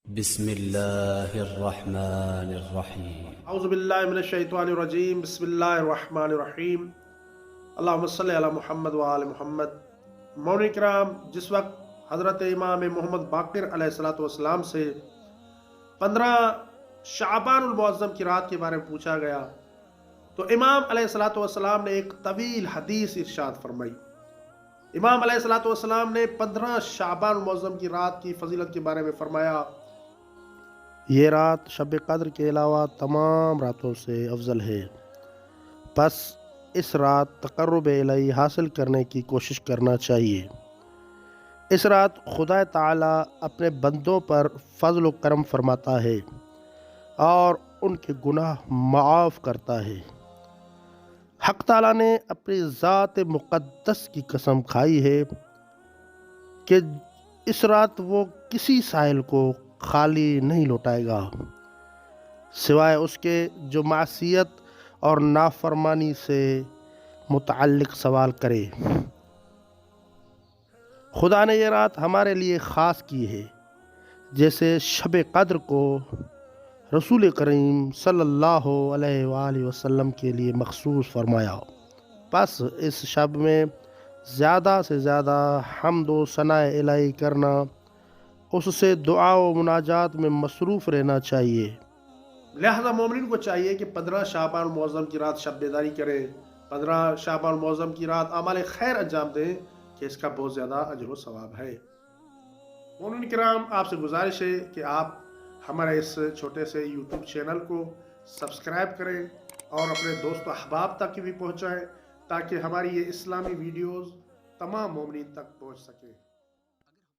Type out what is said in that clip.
بسم الله الرحمن الرحيم. اعوذ باللہ من الشیطان الرجیم، بسم اللہ الرحمن الرحیم، اللہم صلی علی محمد وآل محمد۔ مومنین کرام، جس وقت حضرت امام محمد باقر علیہ السلام سے 15 شعبان المعظم کی رات کے بارے میں پوچھا گیا تو امام علیہ السلام نے ایک طویل حدیث ارشاد فرمائی۔ امام علیہ السلام نے 15 شعبان المعظم کی رات کی فضیلت کے بارے میں فرمایا، یہ رات شب قدر کے علاوہ تمام راتوں سے افضل ہے، پس اس رات تقرب الہی حاصل کرنے کی کوشش کرنا چاہیے۔ اس رات خدا تعالی اپنے بندوں پر فضل و کرم فرماتا ہے اور ان کے گناہ معاف کرتا ہے۔ حق تعالی نے اپنی ذات مقدس کی قسم کھائی ہے کہ اس رات وہ کسی سائل کو خالی نہیں لوٹائے گا سوائے اس کے جو معصیت اور نافرمانی سے متعلق سوال کرے۔ خدا نے یہ رات ہمارے لیے خاص کی ہے، جیسے شب قدر کو رسول کریم صلی اللہ علیہ وآلہ وسلم کے لیے مخصوص فرمایا۔ پس اس شب میں زیادہ سے زیادہ حمد و ثناء الہی کرنا، اس سے دعا و مناجات میں مصروف رہنا چاہیے۔ لہذا مومنین کو چاہیے کہ 15 شعبان المعظم کی رات شب بیداری کریں، 15 شعبان المعظم کی رات اعمال خیر انجام دیں کہ اس کا بہت زیادہ اجر و ثواب ہے۔ مومنین کرام، آپ سے گزارش ہے کہ آپ ہمارے اس چھوٹے سے یوٹیوب چینل کو سبسکرائب کریں اور اپنے دوست و احباب تک بھی پہنچائیں تاکہ ہماری یہ اسلامی ویڈیوز تمام مومنین تک پہنچ سکیں۔